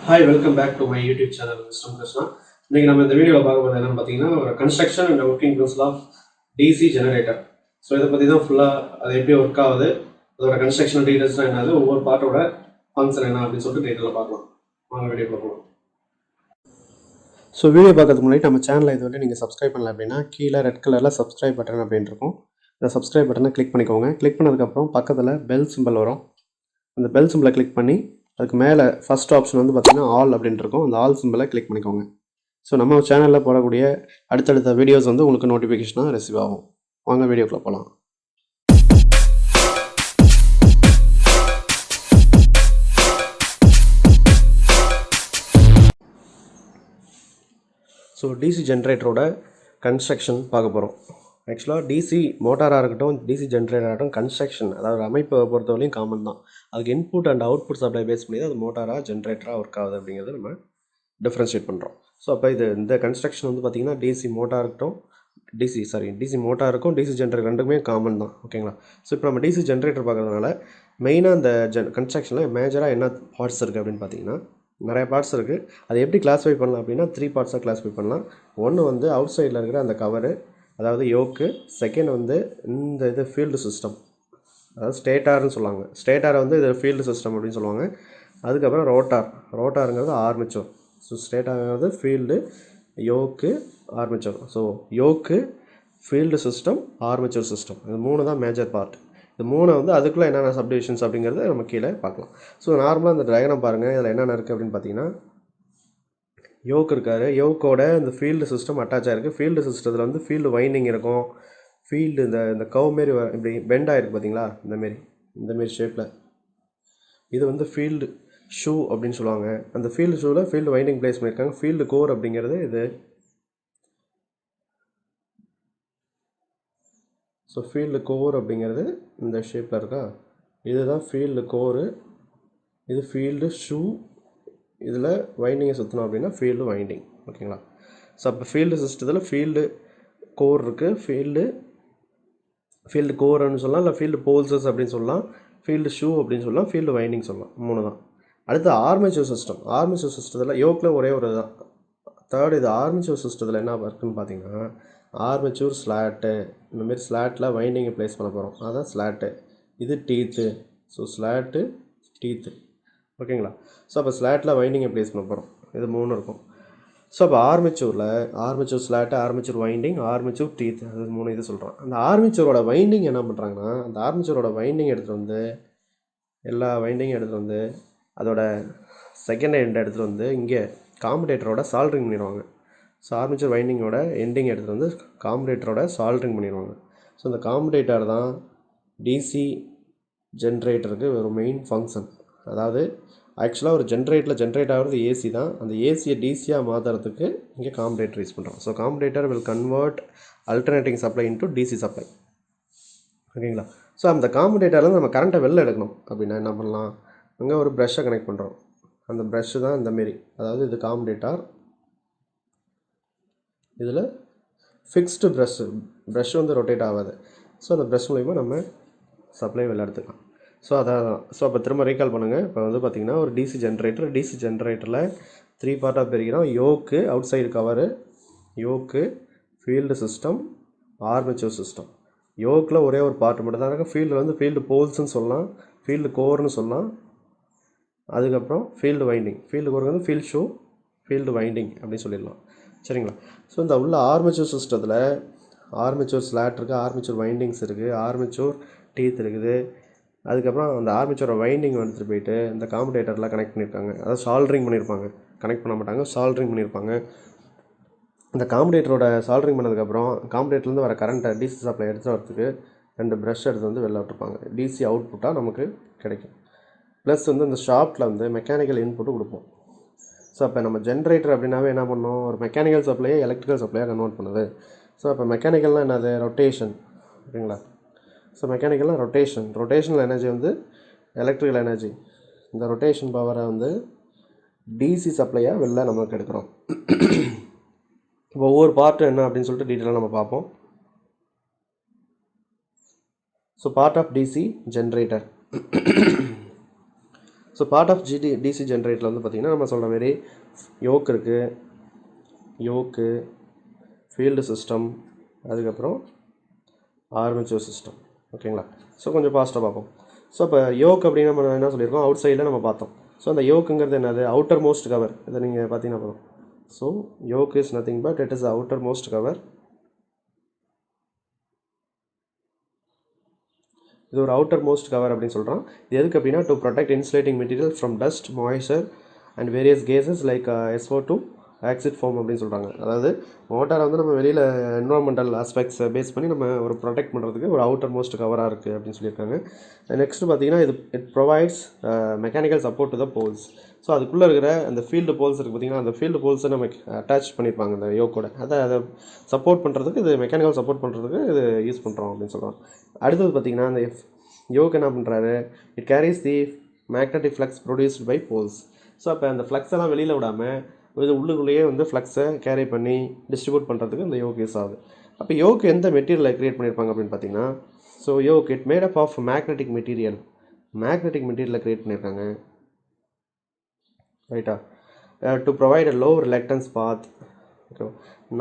Hi, welcome back to my YouTube channel, Mr. Krishna. இன்னைக்கு நம்ம இந்த வீடியோவில் பார்க்க போகிறது என்னன்னு பார்த்தீங்கன்னா ஒரு construction and working principle of DC generator. So இதை பற்றி தான் ஃபுல்லாக அது எப்படி ஒர்க் ஆகுது, அதோட கன்ஸ்ட்ரக்ஷன் டீடைல்ஸ்லாம் என்னது, ஒவ்வொரு பார்ட்டோட ஃபங்க்ஷன் என்ன அப்படின்னு சொல்லிட்டு டீட்டெயிலாக பார்க்கலாம். வாங்க வீடியோக்குள்ள போகலாம். ஸோ வீடியோ பார்க்கறதுக்கு முன்னாடி நம்ம சேனலை இது வந்து நீங்கள் சப்ஸ்கிரைப் பண்ணல அப்படின்னா கீழே ரெட் கலரில் சப்ஸ்கிரைப் பட்டன் அப்படின்னு இருக்கும். இந்த சப்ஸ்கிரைப் பட்டனை கிளிக் பண்ணிக்கோங்க. கிளிக் பண்ணதுக்கப்புறம் பக்கத்தில் பெல் சிம்பிள் வரும். அந்த பெல் சிம்பிளை கிளிக் பண்ணி அதுக்கு மேலே ஃபஸ்ட் ஆப்ஷன் வந்து பார்த்திங்கன்னா ஆல் அப்படின்ட்டு இருக்கும். அந்த ஆல் சிம்பிளை கிளிக் பண்ணிக்கோங்க. ஸோ நம்ம சேனலில் போடக்கூடிய அடுத்தடுத்த வீடியோஸ் வந்து உங்களுக்கு நோட்டிஃபிகேஷனாக ரிசீவ் ஆகும். வாங்க வீடியோக்குள்ளே போகலாம். ஸோ டிசி ஜென்ரேட்டரோட கன்ஸ்ட்ரக்ஷன் பார்க்க போகிறோம். ஆக்சுவலாக டிசி மோட்டாராக இருக்கட்டும், டிசி ஜென்ரேட்டராக இருக்கட்டும், கன்ஸ்ட்ரக்ஷன் அதாவது அமைப்பை பொறுத்தவரையும் காமன் தான். அதுக்கு input and output supply base பண்ணி தான் அது மோட்டாராக ஜென்ரேட்டராக ஒர்க் ஆகுது அப்படிங்கிறத நம்ம டிஃப்ரென்ஷியேட் பண்ணுறோம். ஸோ அப்போ இந்த கன்ஸ்ட்ரக்ஷன் வந்து பார்த்திங்கன்னா டிசி மோட்டார் இருக்கட்டும், டிசி மோட்டாருக்கும் டிசி ஜென்ரேட்டர் ரெண்டுக்குமே காமன் தான். ஓகேங்களா? ஸோ இப்போ நம்ம டிசி ஜென்ரேட்டர் பார்க்குறதுனால மெயினாக இந்த கன்ஸ்ட்ரக்ஷனில் மேஜராக என்ன பார்ட்ஸ் இருக்குது அப்படின்னு பார்த்தீங்கன்னா நிறைய பார்ட்ஸ் இருக்குது. அதை எப்படி கிளாஸிஃபை பண்ணலாம் அப்படின்னா 3 பார்ட்ஸாக கிளாஸிஃபை பண்ணலாம். ஒன்று வந்து அவுட் சைடில் இருக்கிற அந்த கவரு, அதாவது யோக்கு. செகண்ட் வந்து இந்த ஃபீல்டு சிஸ்டம், அதாவது ஸ்டேட்டார்னு சொல்லுவாங்க. ஸ்டேட்டாரை வந்து இது ஃபீல்டு சிஸ்டம் அப்படின்னு சொல்லுவாங்க. அதுக்கப்புறம் ரோட்டாருங்கிறது ஆர்மேச்சர். ஸோ ஸ்டேட்டாருங்கிறது field, yoke, armature. So yoke, field system, armature system, இது 3 தான் மேஜர் பார்ட். இந்த 3 வந்து அதுக்குள்ளே என்னென்ன சப்டிவிஷன்ஸ் அப்படிங்கிறத நம்ம கீழே பார்க்கலாம். ஸோ நார்மலாக இந்த டயக்ராம் பாருங்கள், இதில் என்னென்ன இருக்குது அப்படின்னு பார்த்தீங்கன்னா யோக் இருக்கார். யோக்கோட இந்த ஃபீல்டு சிஸ்டம் அட்டாச் ஆகிருக்கு. ஃபீல்டு சிஸ்டத்தில் வந்து ஃபீல்டு வைண்டிங் இருக்கும். ஃபீல்டு இந்த கவ் மாரி இப்படி பெண்ட் ஆகிருக்கு பார்த்தீங்களா, இந்தமாரி ஷேப்பில். இது வந்து ஃபீல்டு ஷூ அப்படின்னு சொல்லுவாங்க. அந்த ஃபீல்டு ஷூவில் ஃபீல்டு வைண்டிங் பிளேஸ் பண்ணியிருக்காங்க. ஃபீல்டு கோர் அப்படிங்கிறது இது. ஸோ ஃபீல்டு கோர் அப்படிங்கிறது இந்த ஷேப்பில் இருக்கா, இதுதான் ஃபீல்டு கோரு. இது ஃபீல்டு ஷூ. இதில் வைண்டிங்கை சுற்றணும் அப்படின்னா ஃபீல்டு வைண்டிங். ஓகேங்களா? ஸோ அப்போ ஃபீல்டு சிஸ்டத்தில் ஃபீல்டு கோர் இருக்குது. ஃபீல்டு கோர்னு சொல்லலாம், இல்லை ஃபீல்டு போல்சஸ் அப்படின்னு சொல்லலாம், ஃபீல்டு ஷூ அப்படின்னு சொல்லலாம், ஃபீல்டு வைண்டிங் சொல்லலாம். 3 தான். அடுத்து ஆர்மேச்சர் சிஸ்டம். ஆர்மேச்சர் சிஸ்டத்தில் யோக்கில் ஒரே ஒரு தான். தேர்ட் இது ஆர்மேச்சர் சிஸ்டத்தில் என்ன இருக்குன்னு பார்த்தீங்கன்னா ஆர்மேச்சூர் ஸ்லாட்டு. இந்தமாரி ஸ்லாட்டில் வைண்டிங்கை ப்ளேஸ் பண்ண போகிறோம், அதான் ஸ்லாட்டு. இது டீத்து. So slot, teeth. ஓகேங்களா? ஸோ அப்போ ஸ்லாட்டில் வைண்டிங்கை ப்ளேஸ் பண்ண போகிறோம். இது 3 இருக்கும். ஸோ அப்போ ஆர்மேச்சூர் ஸ்லாட்டு, ஆர்மேச்சூர் வைண்டிங், ஆர்மேச்சூர் டீத், அது 3 இது சொல்கிறோம். அந்த ஆர்மேச்சரோட வைண்டிங் என்ன பண்ணுறாங்கன்னா, அந்த ஆர்மேச்சரோட வைண்டிங் எடுத்துகிட்டு வந்து எல்லா வைண்டிங்கும் எடுத்துகிட்டு வந்து அதோட செகண்ட் எண்ட் எடுத்துகிட்டு வந்து இங்கே காம்படேட்டரோட சால்ட்ரிங் பண்ணிடுவாங்க. ஸோ ஆர்மேச்சர் வைண்டிங்கோட எண்டிங் எடுத்துகிட்டு வந்து காம்படேட்டரோட சால்ட்ரிங் பண்ணிடுவாங்க. ஸோ இந்த காம்படேட்டர் தான் டிசி ஜென்ரேட்டருக்கு ஒரு மெயின் ஃபங்க்ஷன். அதாவது ஆக்சுவலாக ஒரு ஜென்ரேட் ஆகிறது ஏசி தான். அந்த ஏசியை டிசியாக மாற்றுறதுக்கு இங்கே காம்படேட்டர் யூஸ் பண்ணுறோம். So commutator will convert alternating supply into DC supply. ஓகேங்களா? ஸோ அந்த காம்படேட்டர்லேருந்து நம்ம கரண்ட்டை வெளில எடுக்கணும் அப்படின்னா என்ன பண்ணலாம், அங்கே ஒரு ப்ரஷ்ஷை கனெக்ட் பண்ணுறோம். அந்த ப்ரஷ்ஷு தான் இந்தமாரி, அதாவது இது காம்படேட்டர், இதில் ஃபிக்ஸ்டு ப்ரஷ் வந்து ரொட்டேட் ஆகாது. ஸோ அந்த ப்ரஷ் மூலிமா நம்ம சப்ளை வெளில எடுத்துக்கலாம். ஸோ அதான். ஸோ அப்போ திரும்ப ரீகால் பண்ணுங்கள். இப்போ வந்து பார்த்திங்கன்னா ஒரு டிசி ஜென்ரேட்டரில் 3 பார்ட்டாக பிரிக்கிறோம். Yoke, outside cover, yoke, field system, armature system. யோக்கில் ஒரே ஒரு பார்ட் மட்டும் தான் இருக்குது. ஃபீல்டு வந்து ஃபீல்டு போல்ஸ்ன்னு சொல்லலாம், ஃபீல்டு கோர்னு சொல்லலாம். அதுக்கப்புறம் ஃபீல்டு வைண்டிங், ஃபீல்டு கோருக்கு வந்து ஃபீல்டு ஷூ, ஃபீல்டு வைண்டிங் அப்படின்னு சொல்லிடலாம். சரிங்களா? ஸோ இந்த உள்ள ஆர்மேச்சர் சிஸ்டத்தில் ஆர்மேச்சர் ஸ்லாட் இருக்குது, ஆர்மேச்சர் வைண்டிங்ஸ் இருக்குது, ஆர்மேச்சர் டீத் இருக்குது. அதுக்கப்புறம் அந்த ஆர்மேச்சரோட வைண்டிங் எடுத்துகிட்டு போயிட்டு இந்த காம்படேட்டரில் கனெக்ட் பண்ணியிருக்காங்க. அதாவது சால்ட்ரிங் பண்ணியிருப்பாங்க, கனெக்ட் பண்ண மாட்டாங்க, சால்ட்ரிங் பண்ணியிருப்பாங்க. இந்த காம்படேட்டரோட சால்ட்ரிங் பண்ணதுக்கப்புறம் காம்படேட்டர்லேருந்து வர கரண்ட்டை டிசி சப்ளை எடுத்துகிட்டு வரதுக்கு 2 ப்ரஷ் எடுத்து வந்து வெளில விட்டுருப்பாங்க. டிசி அவுட்புட்டாக நமக்கு கிடைக்கும். ப்ளஸ் வந்து இந்த ஷாப்ட்டில் வந்து மெக்கானிக்கல் இன்புட்டு கொடுப்போம். ஸோ அப்போ நம்ம ஜென்ரேட்டர் அப்படின்னாவே என்ன பண்ணோம், ஒரு மெக்கானிக்கல் சப்ளையை எலக்ட்ரிக்கல் சப்ளையாக கன்வெர்ட் பண்ணுது. ஸோ அப்போ மெக்கானிக்கல்னால் என்னது, ரொட்டேஷன். ஓகேங்களா? ஸோ மெக்கானிக்கல்னால் ரொட்டேஷனல் எனர்ஜி வந்து எலக்ட்ரிக்கல் எனர்ஜி. இந்த ரொட்டேஷன் பவரை வந்து டிசி சப்ளையாக வெளில நமக்கு எடுக்கிறோம். ஒவ்வொரு பார்ட்டும் என்ன அப்படின்னு சொல்லிட்டு டீட்டெயிலாக நம்ம பார்ப்போம். So part of DC generator. So part of DC ஜென்ரேட்டரில் வந்து பார்த்திங்கன்னா நம்ம சொல்கிற மாரி யோக் இருக்குது, யோக்கு, ஃபீல்டு சிஸ்டம், அதுக்கப்புறம் ஆர்மேச்சர் சிஸ்டம். ஓகேங்களா? ஸோ கொஞ்சம் ஃபாஸ்ட்டாக பார்ப்போம். ஸோ இப்போ யோக் அப்படின்னு நம்ம என்ன சொல்லியிருக்கோம், அவுட் சைடில் நம்ம பார்த்தோம். ஸோ அந்த யோக்குங்கிறது என்னது, அவுட்டர் மோஸ்ட் கவர். இதை நீங்கள் பார்த்தீங்கன்னா போதும். So yoke is nothing but it is outer most cover. இது ஒரு அவுட்டர் மோஸ்ட் கவர் அப்படின்னு சொல்கிறோம். இது எதுக்கு அப்படின்னா to protect insulating material from dust, moisture and various gases like SO2 oxide form அப்படின்னு சொல்கிறாங்க. அதாவது மோட்டாரை வந்து நம்ம வெளியில் என்வரான்மெண்டல் ஆஸ்பெக்ட்ஸை பேஸ் பண்ணி நம்ம ஒரு ப்ரொடெக்ட் பண்ணுறதுக்கு ஒரு அவுட்டர் மோஸ்ட் கவராக இருக்குது அப்படின்னு சொல்லியிருக்காங்க. நெக்ஸ்ட்டு பார்த்தீங்கன்னா it provides mechanical support to the poles. So அதுக்குள்ளே இருக்கிற அந்த ஃபீல்டு போல்ஸ் இருக்குது பார்த்திங்கன்னா, அந்த ஃபீல்டு போல்ஸை நம்ம அட்டாச் பண்ணியிருப்பாங்க அந்த யோக்கோட. அதை சப்போர்ட் பண்ணுறதுக்கு, இது மெக்கானிக்கல் சப்போர்ட் பண்ணுறதுக்கு இது யூஸ் பண்ணுறோம் அப்படின்னு சொல்கிறோம். அடுத்தது பார்த்திங்கன்னா அந்த யோக் என்ன பண்ணுறாரு, it carries the magnetic flux produced by poles. So அப்போ அந்த ஃப்ளக்ஸ் எல்லாம் வெளியில் விடாமல் இது உள்ளுக்குள்ளேயே வந்து ஃப்ளக்ஸை கேரி பண்ணி டிஸ்ட்ரிபியூட் பண்ணுறதுக்கு இந்த யோக் யூஸ் ஆகுது. அப்போ யோக் எந்த மெட்டீரியலை க்ரியேட் பண்ணியிருப்பாங்க அப்படின்னு பார்த்தீங்கன்னா, so yoke it made up of magnetic material create பண்ணியிருக்காங்க. ரைட்டா? To provide a low reluctance path. Okay,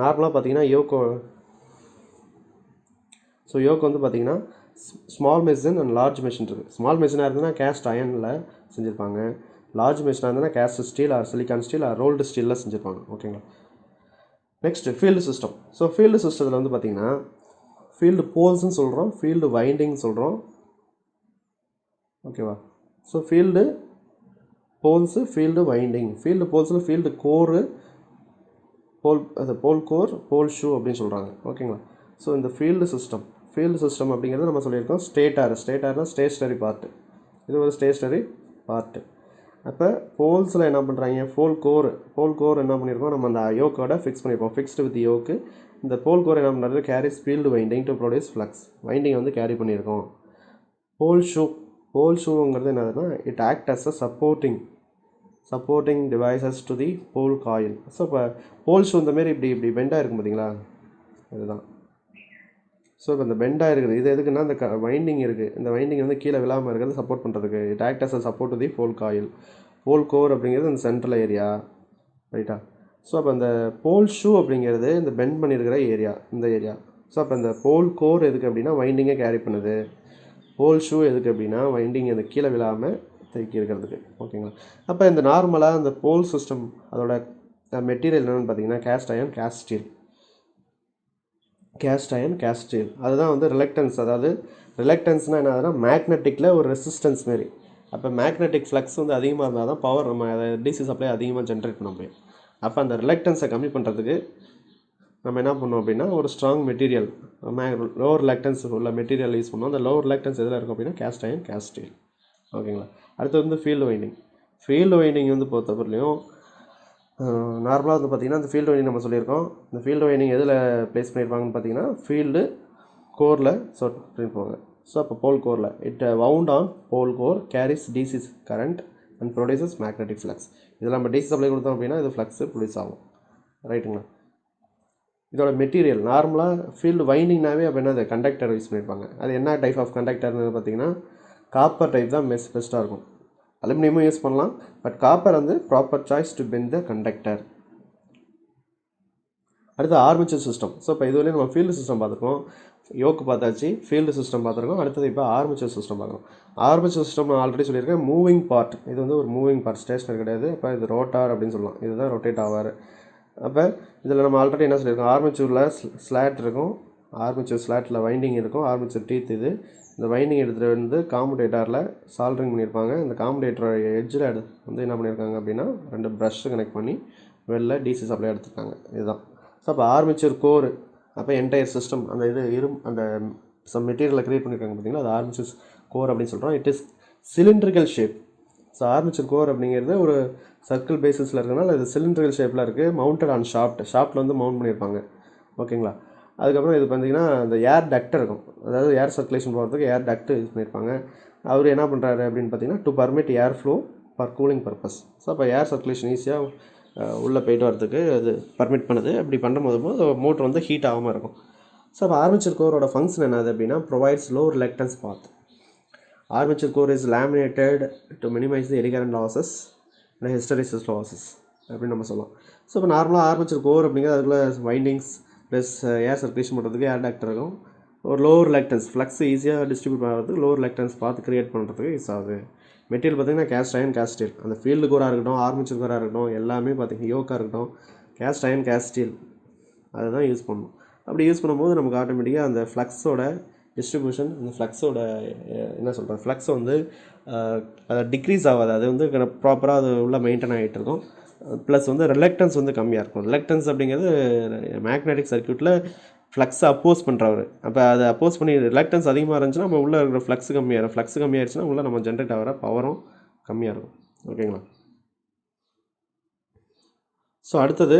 நார்மலாக பார்த்தீங்கன்னா யோக் வந்து பார்த்தீங்கன்னா small machine and large machine இருக்குது. ஸ்மால் மெஷினாக இருந்ததுன்னா கேஸ்ட் அயனில் செஞ்சுருப்பாங்க. லார்ஜ் மெஷினாக இருந்ததுன்னா cast steel or silicon steel or rolled ஸ்டீலில் செஞ்சுருப்பாங்க. ஓகேங்களா? Next field system. So field சிஸ்டத்தில் வந்து பார்த்திங்கன்னா ஃபீல்டு போல்ஸ்ன்னு சொல்கிறோம், ஃபீல்டு வைண்டிங் சொல்கிறோம். ஓகேவா? So field poles, field winding. Field போல்ஸில் field core, pole core, pole shoe அப்படின்னு சொல்கிறாங்க. ஓகேங்களா? ஸோ இந்த ஃபீல்டு சிஸ்டம் அப்படிங்கிறது நம்ம சொல்லியிருக்கோம் ஸ்டேட்டார்னா ஸ்டேஷ்னரி பார்ட்டு. இது ஒரு ஸ்டேஷ்னரி பார்ட்டு. அப்போ போல்ஸில் என்ன பண்ணுறாங்க, போல் கோர் என்ன பண்ணியிருக்கோம், நம்ம அந்த யோக்கோட ஃபிக்ஸ் பண்ணியிருப்போம், ஃபிக்ஸ்டு வித் யோக்கு. இந்த போல் கோர் என்ன பண்ணுறது, carries field winding to produce flux. Winding வந்து கேரி பண்ணியிருக்கோம். போல் ஷூங்கிறது என்னதுன்னா it act as a supporting devices to the pole coil. So இப்போ போல் ஷூ இந்தமாரி இப்படி பெண்டாக இருக்கும் பார்த்தீங்களா, இதுதான். ஸோ இப்போ இந்த பெண்டாக இருக்குது, இது எதுக்குன்னா இந்த வைண்டிங் இருக்குது, இந்த வைண்டிங் வந்து கீழே விழாமல் இருக்கிறது சப்போர்ட் பண்ணுறதுக்கு. It act as a support to the pole coil. Pole core அப்படிங்கிறது இந்த சென்ட்ரல் ஏரியா. ரைட்டா? ஸோ அப்போ அந்த போல் ஷூ அப்படிங்கிறது இந்த பெண்ட் பண்ணியிருக்கிற ஏரியா, இந்த ஏரியா. ஸோ அப்போ இந்த போல் கோர் எதுக்கு அப்படின்னா வைண்டிங்கை கேரி பண்ணுது. போல் ஷூ எதுக்கு அப்படின்னா வைண்டிங் அந்த கீழே விழாமல் தேக்கி இருக்கிறதுக்கு. ஓகேங்களா? அப்போ இந்த நார்மலாக இந்த போல் சிஸ்டம் அதோட மெட்டீரியல் என்னென்னு பார்த்தீங்கன்னா கேஸ்ட் அயன், கேஸ்ட் ஸ்டீல். அதுதான் வந்து ரிலக்டன்ஸ். அதாவது ரிலக்டன்ஸ்னால் என்ன ஆகுதுன்னா மேக்னெட்டிக்கில் ஒரு ரெசிஸ்டன்ஸ் மாரி. அப்போ மேக்னெட்டிக் ஃப்ளக்ஸ் வந்து அதிகமாக இருந்தால் தான் பவர் நம்ம டிசி சப்ளை அதிகமாக ஜென்ரேட் பண்ண முடியும். அப்போ அந்த ரிலக்டன்ஸை கம்மி பண்ணுறதுக்கு நம்ம என்ன பண்ணோம் அப்படின்னா ஒரு ஸ்ட்ராங் மெட்டீரியல், லோவர் ரிலக்டன்ஸ் உள்ள மெட்டீரியல் யூஸ் பண்ணோம். அந்த லோவர் ரிலக்டன்ஸ் எதில் இருக்கும் அப்படின்னா கேஸ்ட் அயன், கேஸ்ட் ஸ்டீல். ஓகேங்களா? அடுத்து வந்து ஃபீல்டு வைண்டிங் வந்து பொறுத்தவரையிலையும் நார்மலாக வந்து பார்த்திங்கன்னா இந்த ஃபீல்டு வைண்டிங் நம்ம சொல்லியிருக்கோம். இந்த ஃபீல்டு வைண்டிங் எதில் ப்ளேஸ் பண்ணியிருப்பாங்கன்னு பார்த்தீங்கன்னா ஃபீல்டு கோரில் பண்ணியிருப்பாங்க. ஸோ அப்போ போல் கோரில் it wound on pole core carries DC current and produces magnetic flux. இதில் நம்ம டிசி சப்ளை கொடுத்தோம் அப்படின்னா இது ஃப்ளக்ஸு ப்ரொடியூஸ் ஆகும். ரைட்டுங்களா? இதோட மெட்டீரியல் நார்மலாக ஃபீல்டு வைண்டிங்னாவே அப்போ என்னது கண்டக்டர் யூஸ் பண்ணியிருப்பாங்க. அது என்ன டைப் ஆஃப் கண்டக்டர்னு பார்த்தீங்கன்னா காப்பர் டைப் தான் பெஸ்ட்டாக இருக்கும். அலுமினியமும் யூஸ் பண்ணலாம், பட் காப்பர் வந்து proper choice to bend the conductor. அடுத்து ஆர்மேச்சர் சிஸ்டம். ஸோ இப்போ இதுவரையும் நம்ம ஃபீல்டு சிஸ்டம் பார்த்துருக்கோம், யோக்கு பார்த்தாச்சு, ஃபீல்டு சிஸ்டம் பார்த்துருக்கோம். அடுத்தது இப்போ ஆர்மேச்சர் சிஸ்டம் பார்க்குறோம். ஆர்மேச்சர் சிஸ்டம் நான் ஆல்ரெடி சொல்லியிருக்கேன், மூவிங் பார்ட். இது வந்து ஒரு மூவிங் பார்ட், ஸ்டேஷனரி கிடையாது. அப்போ இது ரோட்டார் அப்படின்னு சொல்லலாம், இதுதான் ரொட்டேட் ஆவார். அப்போ இதில் நம்ம ஆல்ரெடி என்ன சொல்லியிருக்கோம், ஆர்மேச்சூரில் ஸ்லாட் இருக்கும், ஆர்மேச்சர் ஸ்லாட்டில் வைண்டிங் இருக்கும், ஆர்மேச்சர் டீத் இது. இந்த வைண்டிங் எடுத்துகிட்டு வந்து காம்புடேட்டரில் சால்ட்ரிங் பண்ணியிருப்பாங்க. இந்த காம்புடேட்டர் எட்ஜில் வந்து என்ன பண்ணியிருக்காங்க அப்படின்னா 2 ப்ரஷ்ஷு கனெக்ட் பண்ணி வெளில டிசி சப்ளை எடுத்துருக்காங்க. இதுதான். ஸோ அப்போ ஆர்மேச்சர் கோர், அப்போ என்டையர் சிஸ்டம் அந்த அந்த சம் மெட்டீரியலை க்ரியேட் பண்ணியிருக்காங்க பார்த்தீங்களா, அது ஆர்மேச்சர் கோர் அப்படின்னு சொல்கிறோம். It is cylindrical shape. So armature core அப்படிங்கிறது ஒரு சர்க்கிள் பேசிஸில் இருக்கிறனால இது சிலிண்ட்ரிக்கல் ஷேப்பில் இருக்குது. மவுண்டட் ஆன் ஷாஃப்ட்டில் வந்து மவுண்ட் பண்ணியிருப்பாங்க. ஓகேங்களா? அதுக்கப்புறம் இது பார்த்தீங்கன்னா இந்த ஏர் டக்ட் இருக்கும், அதாவது ஏர் சர்க்குலேஷன் போகிறதுக்கு ஏர் டக்ட் யூஸ் பண்ணியிருப்பாங்க. அவர் என்ன பண்ணுறாரு அப்படின்னு பார்த்தீங்கன்னா to permit air flow for cooling purpose. So அப்போ ஏர் சர்க்குலேஷன் ஈஸியாக உள்ளே போயிட்டு வரதுக்கு அது பர்மிட் பண்ணுது. அப்படி பண்ணும்போது மோட்டர் வந்து ஹீட் ஆகாமல் இருக்கும். ஸோ அப்போ ஆர்மேச்சர் கோரோட ஃபங்க்ஷன் என்னது அப்படின்னா provides low reluctance path. Armature core is laminated to minimize the eddy current losses and hysteresis losses அப்படின்னு நம்ம சொல்லலாம். ஸோ இப்போ நார்மலாக ஆர்மேச்சர் கோர் அப்படிங்கிறது அதுக்குள்ள வைண்டிங்ஸ் ப்ளஸ் ஏர் சர்க்குலேஷன் பண்ணுறதுக்கு ஏர் டாக்டர் இருக்கும். ஒரு லோவர் ரிலக்டன்ஸ் ஃப்ளக்ஸ் ஈஸியாக டிஸ்ட்ரிபியூட் பண்ணுறதுக்கு லோவர் ரிலக்டன்ஸ் பார்த்து க்ரியேட் பண்ணுறதுக்கு யூஸ் ஆகுது. மெட்டீரியல் பார்த்திங்கன்னா கேஸ்ட் அயன் கேஸ்ட் ஸ்டீல். அந்த ஃபீல்டு கோராக இருக்கட்டும், ஆர்மேச்சர் கோராக இருக்கட்டும், எல்லாமே பார்த்திங்கன்னா யோக்காக இருக்கட்டும், கேஸ்ட் அயன் கேஸ்ட் ஸ்டீல் அதை தான் யூஸ் பண்ணணும். அப்படி யூஸ் பண்ணும்போது நமக்கு ஆட்டோமேட்டிக்காக அந்த ஃப்ளக்ஸோட டிஸ்ட்ரிபியூஷன், அந்த ஃப்ளக்ஸோட என்ன சொல்கிறது, ஃப்ளக்ஸ் வந்து அதை டிக்ரீஸ் ஆகாது, அது வந்து ப்ராப்பராக அது உள்ள மெயின்டைன் ஆகிட்டு இருக்கும். ப்ளஸ் வந்து ரிலக்டன்ஸ் வந்து கம்மியாக இருக்கும். ரிலக்டன்ஸ் அப்படிங்கிறது மேக்னெட்டிக் சர்க்யூட்டில் ஃப்ளக்ஸை அப்போஸ் பண்ணுறவர். அப்போ அதை அப்போஸ் பண்ணி ரிலக்டன்ஸ் அதிகமாக இருந்துச்சுன்னா நம்ம உள்ளே இருக்கிற ஃப்ளக்ஸ் கம்மியாக ஃப்ளக்ஸ் கம்மியாகிடுச்சுன்னா உள்ளே நம்ம ஜென்ரேட் ஆகிற பவரும் கம்மியாக இருக்கும். ஓகேங்களா? ஸோ அடுத்தது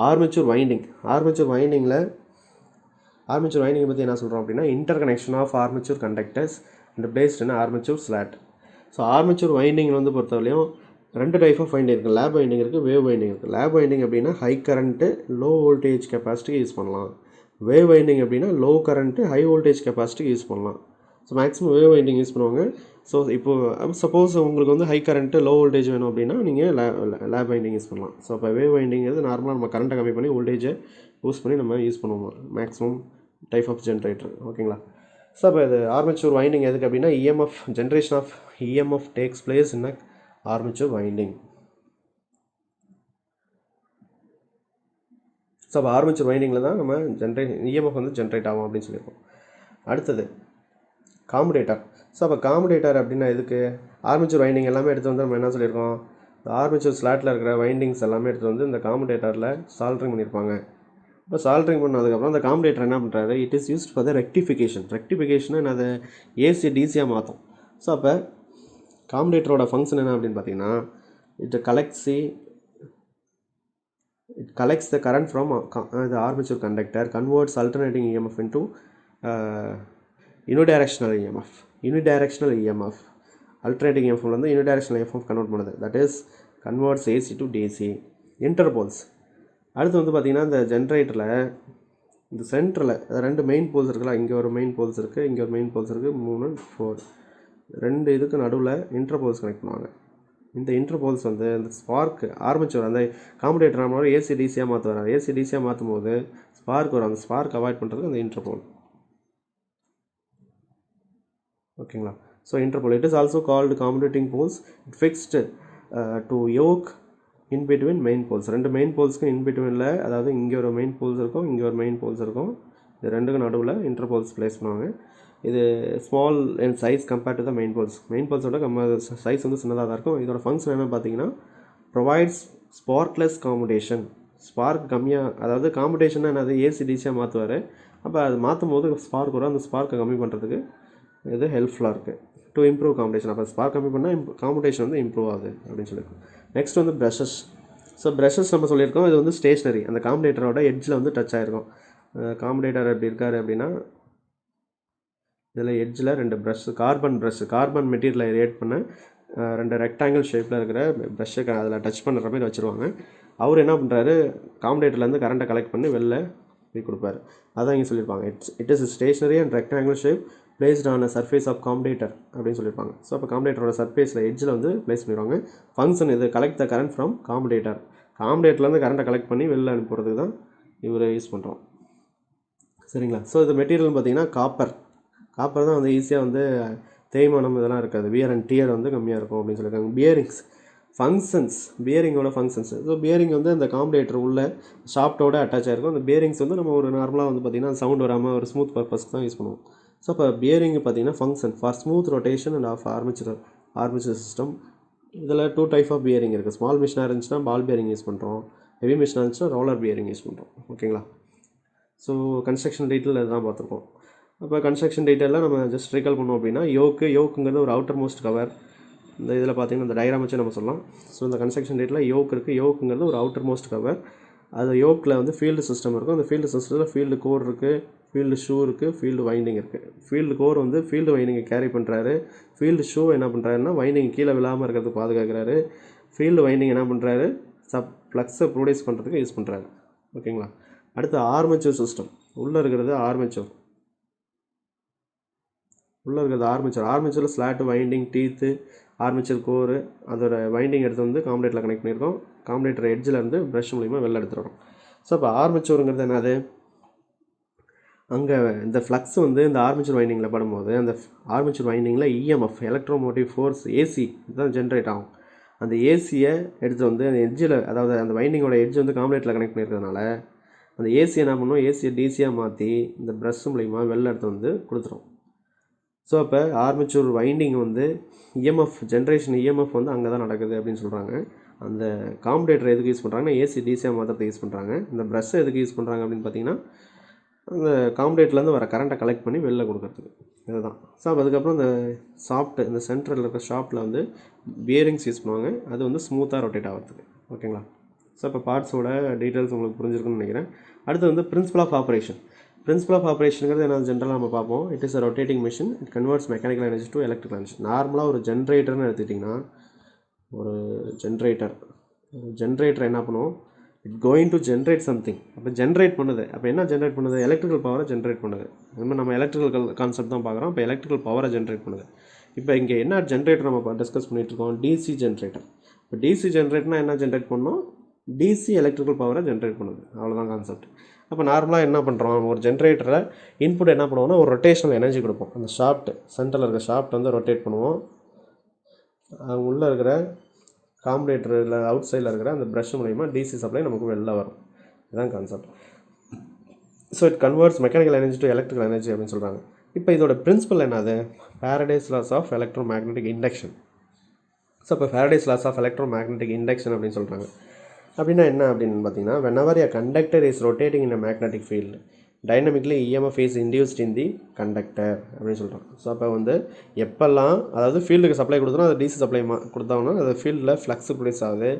ஆர்மேச்சர் வைண்டிங். ஆர்மேச்சர் வைண்டிங்கை பற்றி என்ன சொல்கிறோம் அப்படின்னா, interconnection of armature conductors and placed in armature slot. So armature வைண்டிங்கில் வந்து பொறுத்தவரையும் 2 டைப் ஆஃப் வைண்டிங் இருக்குது. லேப் வைண்டிங் இருக்குது, வேவ் வைண்டிங் இருக்குது. லேப் வைண்டிங் அப்படின்னா high current low voltage capacity use பண்ணலாம். வேவ் வைண்டிங் அப்படின்னா low current high voltage capacity use பண்ணலாம். So maximum wave winding use பண்ணுவாங்க. ஸோ இப்போது சப்போஸ் உங்களுக்கு வந்து ஹை கரண்ட்டு லோ வோல்டேஜ் வேணும் அப்படின்னா நீங்கள் லேப் வைண்டிங் யூஸ் பண்ணலாம். ஸோ அப்போ வேவ் வைண்டிங்கிறது நார்மலாக நம்ம கரண்ட்டை கம்மி பண்ணி வோல்டேஜை யூஸ் பண்ணி நம்ம யூஸ் பண்ணுவோம் மேக்ஸிமம் டைப் ஆஃப் ஜென்ரேட்டர். ஓகேங்களா? ஸோ அப்போ இது ஆர்மேச்சர் வைண்டிங் எதுக்கு அப்படின்னா EMF generation of EMF takes place in armature winding. So அப்போ ஆர்மேச்சர் வைண்டிங்கில் தான் நம்ம இஎம்எஃப் வந்து ஜென்ரேட் ஆகும் அப்படின்னு சொல்லியிருக்கோம். அடுத்தது காமுடேட்டர். ஸோ அப்போ காமுடேட்டர் அப்படின்னா எதுக்கு? ஆர்மேச்சர் வைண்டிங் எல்லாமே எடுத்து வந்து நம்ம என்ன சொல்லியிருக்கோம், இந்த ஆர்மேச்சர் ஸ்லாட்டில் இருக்கிற வைண்டிங்ஸ் எல்லாமே எடுத்து வந்து இந்த காமுடேட்டரில் சால்ட்ரிங் பண்ணியிருப்பாங்க. இப்போ சால்ட்ரிங் பண்ணதுக்கப்புறம் அந்த காமுடேட்டர் என்ன பண்ணுறாரு, it is used for the rectification அதை ஏசி டிசியாக மாற்றும். ஸோ அப்போ காமுடேட்டரோட ஃபங்க்ஷன் என்ன அப்படின்னு பார்த்தீங்கன்னா, it collects the current from the armature conductor, converts alternating EMF into unidirectional EMF. Alternating EMF வந்து unidirectional EMF கன்வெர்ட் பண்ணுது. That is converts AC to DC. Interpoles. அடுத்து வந்து பார்த்திங்கன்னா இந்த ஜென்ரேட்டரில் இந்த சென்டரில் 2 மெயின் போல்ஸ் இருக்குல்ல, இங்கே ஒரு மெயின் போல்ஸ் இருக்குது, இங்கே ஒரு மெயின் போல்ஸ் இருக்குது, 3 4 2 இதுக்கு நடுவில் இன்டர்போல்ஸ் கனெக்ட் பண்ணுவாங்க. இந்த இன்டர்போல்ஸ் வந்து இந்த ஸ்பார்க் ஆர்மேச்சர் அந்த காமுடேட்டர் நம்மளோட ஏசி டிசியாக மாற்றுவார். ஏசி டிசியாக மாற்றும் போது ஸ்பார்க் வரும். அந்த ஸ்பார்க் அவாய்ட் பண்ணுறதுக்கு அந்த இன்டர்போல். ஓகேங்களா? So interpole it is also called commutating poles. It fixed to yoke in between main poles. 2 main போல்ஸ்க்கு இன் பிட்வீனில், அதாவது இங்கே ஒரு மெயின் போல்ஸ் இருக்கும், இங்கே ஒரு மெயின் போல்ஸ் இருக்கும், இது 2க்கும் நடுவில் இன்டர்போல்ஸ் ப்ளேஸ் பண்ணுவாங்க. இது small in size compared to the main போல்ஸோட சைஸ் வந்து சின்னதாக தான் இருக்கும். இதோட ஃபங்க்ஷன் என்ன பார்த்தீங்கன்னா, ப்ரொவைட்ஸ் ஸ்பார்க்லெஸ் காமுடேஷன். ஸ்பார்க் கம்மியாக, அதாவது காமுடேஷன் என்னது, ஏசி டிசியாக மாற்றுவார். அப்போ அது மாற்றும் போது ஸ்பார்க் வரும். அந்த ஸ்பார்க்கை கம்மி பண்ணுறதுக்கு இது ஹெல்ப்ஃபுல்லாக இருக்குது. To improve காமுடேஷன். அப்போ ஸ்பார்க் கம்மி பண்ணால் காமுடேஷன் வந்து இம்ப்ரூவ் ஆகுது அப்படின்னு சொல்லியிருக்கோம். நெக்ஸ்ட் வந்து ப்ரஷஸ். ஸோ ப்ரஷஸ் நம்ம சொல்லியிருக்கோம், இது வந்து ஸ்டேஷ்னரி. அந்த காமுடேட்டரோட எட்ஜில் வந்து டச் ஆகிருக்கும். காமுடேட்டர் எப்படி இருக்கார் அப்படின்னா, இதில் எட்ஜில் 2 கார்பன் மெட்டீரியலை ரியாக்ட் பண்ண 2 ரெக்டாங்கிள் ஷேப்பில் இருக்கிற ப்ரஷ்ஷை அதில் டச் பண்ணுற மாதிரி வச்சுருவாங்க. அவர் என்ன பண்ணுறாரு, காமுடேட்டர்லேருந்து கரண்ட்டை கலெக்ட் பண்ணி வெளில போய் கொடுப்பாரு. அதான் இங்கே சொல்லியிருப்பாங்க, it is stationary and rectangle shape placed on a surface of commutator அப்படின்னு சொல்லியிருப்பாங்க. ஸோ அப்போ காமுடேட்டரோட சர்ஃபேஸில் எட்ஜில் வந்து பிளேஸ் பண்ணிடுவாங்க. ஃபங்க்ஷன் இது கலெக்ட் த கரண்ட் ஃப்ரம் காமுடேட்டர்லேருந்து கரண்ட்டை கலெக்ட் பண்ணி வெளில அனுப்புறதுக்கு தான் இவரை யூஸ் பண்ணுறோம். சரிங்களா? ஸோ இது மெட்டீரியல்னு பார்த்தீங்கன்னா காப்பர் தான் வந்து ஈஸியாக வந்து தேய்மானம் இதெல்லாம் இருக்காது, வியர் அண்ட் டியர் வந்து கம்மியாக இருக்கும் அப்படின்னு சொல்லியிருக்காங்க. பியரிங்கோட ஃபங்க்ஷன்ஸ். ஸோ பியரிங் வந்து அந்த காமுடேட்டர் உள்ள ஷாஃப்ட்டோட அட்டாச் ஆகிருக்கும். அந்த பியரிங்ஸ் வந்து நம்ம ஒரு நார்மலாக வந்து பார்த்திங்கன்னா சவுண்ட் வராமல் ஒரு ஸ்மூத் பர்பஸ்க்கு தான் யூஸ் பண்ணுவோம். ஸோ இப்போ பியரிங் பார்த்திங்கன்னா function for smooth rotation and half armature system. இதில் 2 டைப் ஆஃப் பியரிங் இருக்குது. ஸ்மால் மிஷினாக இருந்துச்சுன்னா பால் பியரிங் யூஸ் பண்ணுறோம், ஹெவி மிஷினாக இருந்துச்சுன்னா ரோலர் பியரிங் யூஸ் பண்ணுறோம். ஓகேங்களா? ஸோ கன்ஸ்ட்ரக்ஷன் டீட்டெயில் இதுதான் பார்த்துருக்கோம். அப்போ கன்ஸ்ட்ரக்ஷன் டீட்டெயிலில் நம்ம ஜஸ்ட் ரீகால் பண்ணோம் அப்படின்னா, யோக்குங்கிறது ஒரு அவுட்டர் மோஸ்ட் கவர். இந்த இதில் பார்த்திங்கன்னா இந்த டயக்ராம் வச்சு நம்ம சொல்லலாம். ஸோ இந்த கன்ஸ்ட்ரக்ஷன் டீட்டெயிலில் யோக்குங்கிறது ஒரு அவுட்டர் மோஸ்ட் கவர். அது யோக்கில் வந்து ஃபீல்டு சிஸ்டம் இருக்கும். அந்த ஃபீல்டு சிஸ்டத்தில் ஃபீல்டு கோர் இருக்குது, ஃபீல்டு ஷூ இருக்குது, ஃபீல்டு வைண்டிங் இருக்குது. ஃபீல்டு கோர் வந்து ஃபீல்டு வைண்டிங்கை கேரி பண்ணுறாரு. ஃபீல்டு ஷூ என்ன பண்ணுறாருன்னா வைண்டிங் கீழே விழாமல் இருக்கிறதுக்கு பாதுகாக்கிறாரு. ஃபீல்டு வைண்டிங் என்ன பண்ணுறாரு, ஃப்ளக்ஸை ப்ரொடியூஸ் பண்ணுறதுக்கு யூஸ் பண்ணுறாரு. ஓகேங்களா? அடுத்து ஆர்மேச்சர் சிஸ்டம். உள்ளே இருக்கிறது ஆர்மேச்சர். உள்ளே இருக்கிறது ஆர்மேச்சரில் ஸ்லாட்டு, வைண்டிங், டீத்து, ஆர்மேச்சர் கோரு, அதோட வைண்டிங் எடுத்து வந்து காம்படேட்டரில் கனெக்ட் பண்ணியிருக்கோம். காம்படேட்டர் எட்ஜில் இருந்து ப்ரஷ் மூலிமா வெளில எடுத்துகிறோம். ஸோ இப்போ ஆர்மேச்சருங்கிறது என்னது, அங்கே இந்த ஃப்ளக்ஸ் வந்து இந்த ஆர்மேச்சர் வைண்டிங்கில் படும்போது அந்த ஆர்மேச்சர் வைண்டிங்கில் இஎம்எஃப், எலக்ட்ரோமோட்டிவ் ஃபோர்ஸ், ஏசி தான் ஜென்ரேட் ஆகும். அந்த ஏசியை எடுத்து வந்து அந்த எட்ஜில், அதாவது அந்த வைண்டிங்கோட எட்ஜ் வந்து காம்படேட்டரில் கனெக்ட் பண்ணியிருக்கிறதுனால அந்த ஏசி என்ன பண்ணும், ஏசியை டிசியாக மாற்றி இந்த ப்ரஷ் மூலிமா வெளில எடுத்து வந்து கொடுத்துரும். ஸோ இப்போ ஆர்மேச்சர் வைண்டிங் வந்து இஎம்எஃப் ஜென்ரேஷன், இஎம்எஃப் வந்து அங்கே தான் நடக்குது அப்படின்னு சொல்கிறாங்க. அந்த காம்படேட்டர் எதுக்கு யூஸ் பண்ணுறாங்கன்னா ஏசி டிசியாக மாற்றுறதுக்கு யூஸ் பண்ணுறாங்க. இந்த ப்ரஷ்ஷை எதுக்கு யூஸ் பண்ணுறாங்க அப்படின்னு பார்த்தீங்கன்னா அந்த காம்படேட்டர்லேருந்து வர கரண்ட்டை கலெக்ட் பண்ணி வெளில கொடுக்கறதுக்கு. இதுதான். ஸோ அதுக்கப்புறம் இந்த சென்டரில் இருக்கிற ஷாப்ட்டில் வந்து பியரிங்ஸ் யூஸ் பண்ணுவாங்க. அது வந்து ஸ்மூத்தாக ரொட்டேட் ஆகிறதுக்கு. ஓகேங்களா? ஸோ இப்போ பார்ட்ஸோட டீட்டெயில்ஸ் உங்களுக்கு புரிஞ்சிருக்குன்னு நினைக்கிறேன். அடுத்து வந்து principle of operation. Principle of ஆப்ரேஷனுங்கிறது என்ன, ஜென்ரலாக நம்ம பார்ப்போம். It is a rotating machine. It converts mechanical energy to electrical energy. நார்மலாக ஒரு ஜென்ரேட்டர்னு எடுத்துக்கிட்டிங்கன்னா, ஒரு ஜென்ரேட்டர் என்ன பண்ணுவோம், it going to generate something. அப்போ ஜென்ரேட் பண்ணுது. அப்போ என்ன ஜென்ரேட் பண்ணுது, எலக்ட்ரிக்கல் பவரை ஜென்ரேட் பண்ணுது. நம்ம எலக்ட்ரிக்கல் கான்செப்ட் தான் பார்க்குறோம். இப்போ எலக்ட்ரிக்கல் பவரை ஜென்ரேட் பண்ணுது. இப்போ இங்கே என்ன ஜென்ரேட்டர் நம்ம டிஸ்கஸ் பண்ணிகிட்டு இருக்கோம், டிசி ஜென்ரேட்டர். இப்போ டிசி ஜென்ரேட்டர்னா என்ன ஜென்ரேட் பண்ணோம், டிசி எலக்ட்ரிக்கல் பவரை ஜென்ரேட் பண்ணுது. அவ்வளோதான் கான்செப்ட். அப்போ நார்மலாக என்ன பண்ணுறோம், ஒரு ஜென்ரேட்டரை இன்புட் என்ன பண்ணுவோம்னா ஒரு ரொட்டேஷனல் எனர்ஜி கொடுப்போம். அந்த ஷாஃப்ட், சென்டரில் இருக்கிற ஷாஃப்ட் வந்து ரொட்டேட் பண்ணுவோம். உள்ளே இருக்கிற காம்படேட்டரில் அவுட் சைடில் இருக்கிற அந்த ப்ரஷ் மூலிமா டிசி சப்ளை நமக்கு வெளில வரும். இதுதான் concept. So it converts mechanical energy to electrical energy அப்படின்னு சொல்கிறாங்க. இப்போ இதோட பிரின்சிபல் என்னது, Faraday's laws of electromagnetic induction. So இப்போ Faraday's laws of electromagnetic induction அப்படின்னு சொல்கிறாங்க. அப்படின்னா என்ன அப்படின்னு பார்த்தீங்கன்னா, whenever a conductor is rotating in a magnetic field, dynamically EMF is induced in the conductor அப்படின்னு சொல்கிறோம். ஸோ அப்போ வந்து எப்போல்லாம், அதாவது ஃபீல்டுக்கு சப்ளை கொடுத்தோன்னா அது டிசி சப்ளை கொடுத்தோம்னா அது ஃபீல்டில் ஃப்ளக்ஸ் ப்ரொடியூஸ் ஆகுது.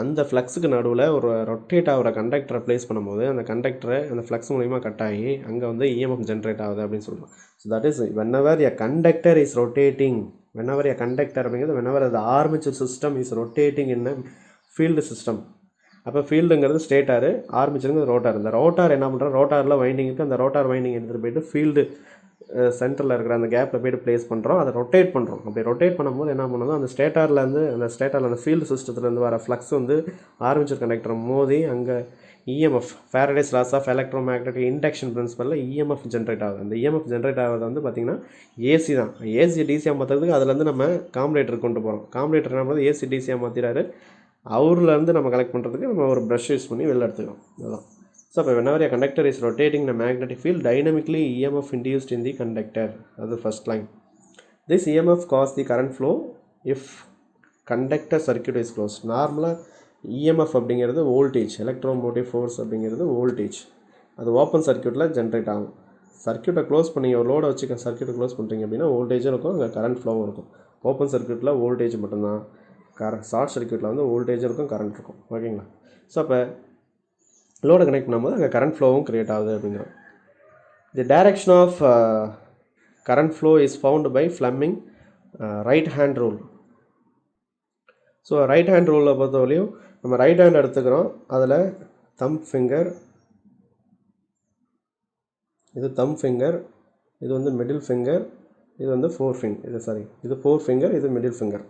அந்த ஃப்ளக்ஸுக்கு நடுவில் ஒரு ரொட்டேட் ஆகிற கண்டக்டரை ப்ளேஸ் பண்ணும்போது அந்த கண்டக்டரை அந்த ஃப்ளக்ஸ் மூலிமா கட் ஆகி அங்கே வந்து EMF ஜென்ரேட் ஆகுது அப்படின்னு சொல்கிறோம். So that is whenever a conductor is rotating, whenever a conductor அப்படிங்கிறது whenever the armature system is rotating in a field system. அப்போ ஃபீல்டுங்கிறது ஸ்டேட்டாரு, ஆர்மேச்சருங்கிறது ரோட்டார். இந்த ரோட்டார் என்ன பண்ணுறோம், ரோட்டாரில் வைண்டிங் இருக்குது, அந்த ரோட்டார் வைண்டிங் எடுத்துகிட்டு போய்ட்டு ஃபீல்டு சென்டரில் இருக்கிற அந்த கேப்பில் போய்ட்டு ப்ளேஸ் பண்ணுறோம். அதை ரொட்டேட் பண்ணுறோம். அப்படி ரொட்டேட் பண்ணும்போது என்ன பண்ணுவோம், அந்த ஸ்டேட்டாரில் அந்த ஃபீல்டு சிஸ்டத்துலேருந்து வர ஃப்ளக்ஸ் வந்து ஆர்மேச்சர் கண்டக்டர் மோதி அங்கே EMF, Faraday's laws of electromagnetic induction பிரின்சிபலில் இஎம்எஃப் ஜென்ரேட் ஆகுது. அந்த இஎம்எஃப் ஜென்ரேட் ஆகிறது வந்து பார்த்திங்கன்னா ஏசி தான். ஏசி டிசியாக மாற்றுறதுக்கு அதுலேருந்து நம்ம காம்படேட்டர் கொண்டு போகிறோம். காம்படேட்டர் என்ன பண்ணுறது, ஏசி டிசியாக மாற்றிடாரு. அவர்லேருந்து நம்ம கலெக்ட் பண்ணுறதுக்கு நம்ம ஒரு ப்ரஷ் யூஸ் பண்ணி வெளில எடுத்துக்கிறோம். அதுதான். ஸோ இப்போ whenever a conductor is rotating in a magnetic field, dynamically EMF induced in the conductor. அது first line. This EMF cause the current flow if conductor circuit is closed. நார்மலாக EMF அப்படிங்கிறது voltage, electromotive force அப்படிங்கிறது voltage. அது open சர்க்யூட்டில் generate ஆகும். சர்க்யூட்டை close பண்ணி ஒரு லோடை வச்சு சர்க்யூட்டை க்ளோஸ் பண்ணுறீங்க அப்படின்னா வோல்டேஜும் இருக்கும், அங்கே கரண்ட் ஃப்ளோவும் இருக்கும். ஓப்பன் சர்க்யூட்டில் வோல்டேஜ் மட்டும்தான், ஷார்ட் சர்க்யூட்டில் வந்து வோல்டேஜ் இருக்கும், கரண்ட் இருக்கும். ஓகேங்களா? ஸோ அப்போ லோடை கனெக்ட் பண்ணும்போது அங்கே கரண்ட் ஃப்ளோவும் க்ரியேட் ஆகுது அப்படிங்கிறோம். The direction of current flow is found by Fleming right hand rule. So right hand ரூலில் பொறுத்தவரையும் நம்ம ரைட் ஹேண்ட் எடுத்துக்கிறோம். அதில் தம் ஃபிங்கர், இது தம் ஃபிங்கர், இது வந்து மிடில் ஃபிங்கர், இது வந்து இது 4 ஃபிங்கர், இது மிடில் ஃபிங்கர்.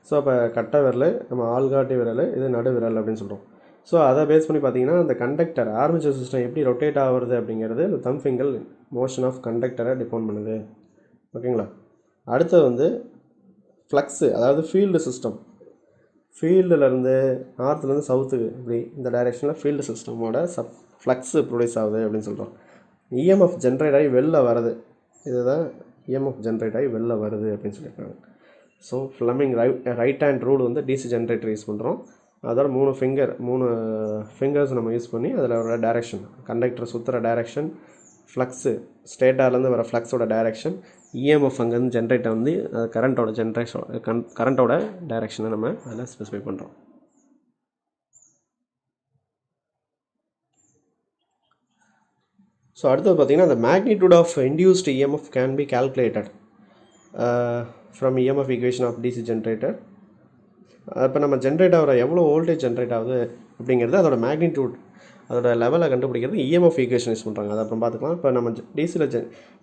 ஸோ அப்போ கட்டை விரல், நம்ம ஆள்காட்டி விரல், இது நடு விரல் அப்படின்னு சொல்கிறோம். ஸோ அதை பேஸ் பண்ணி பார்த்திங்கன்னா அந்த கண்டக்டர் ஆர்மேச்சர் சிஸ்டம் எப்படி ரொட்டேட் ஆகுறது அப்படிங்கிறது இந்த தம் ஃபிங்கர் மோஷன் ஆஃப் கண்டக்டரை டிபெண்ட் பண்ணுது. ஓகேங்களா? அடுத்தது வந்து ஃப்ளக்ஸு, அதாவது ஃபீல்டு சிஸ்டம். ஃபீல்டுலேருந்து நார்த்துலேருந்து சவுத்துக்கு இப்படி இந்த டைரெக்ஷனில் ஃபீல்டு சிஸ்டமோட ஃப்ளக்ஸு ப்ரொடியூஸ் ஆகுது அப்படின்னு சொல்கிறோம். இஎம்எஃப் ஜென்ரேட் ஆகி வெளில வருது. இதுதான் இஎம்எஃப் ஜென்ரேட் ஆகி வெளில வருது அப்படின்னு சொல்லியிருக்காங்க. So Fleming right hand rule வந்து டிசி ஜென்ரேட்டர் யூஸ் பண்ணுறோம். அதோட 3 ஃபிங்கர்ஸ் நம்ம யூஸ் பண்ணி அதில் ஒரு டைரெக்ஷன், கண்டக்டர் சுற்றுற டைரெக்ஷன், ஃப்ளக்ஸு ஸ்டேட்டார்லேருந்து வர ஃப்ளக்ஸோட டைரெக்ஷன், இஎம்எஃப் அங்கேருந்து ஜென்ரேட்டர் வந்து கரண்ட்டோட டைரெக்ஷனை நம்ம அதில் ஸ்பெசிஃபை பண்ணுறோம். ஸோ அடுத்தது பார்த்திங்கன்னா the magnitude of induced EMF can be calculated from EMF equation of DC generator. இப்போ நம்ம ஜென்ரேட் ஆகிற எவ்வளோ வோல்டேஜ் ஜென்ரேட் ஆகுது அப்படிங்கிறது அதோட மேக்னிடியூட், அதோட லெவலை கண்டுபிடிக்கிறது EMF ஈக்குவேஷன் யூஸ் பண்ணுறாங்க. அதை அப்புறம் பார்த்துக்கலாம். இப்போ நம்ம டிசியில்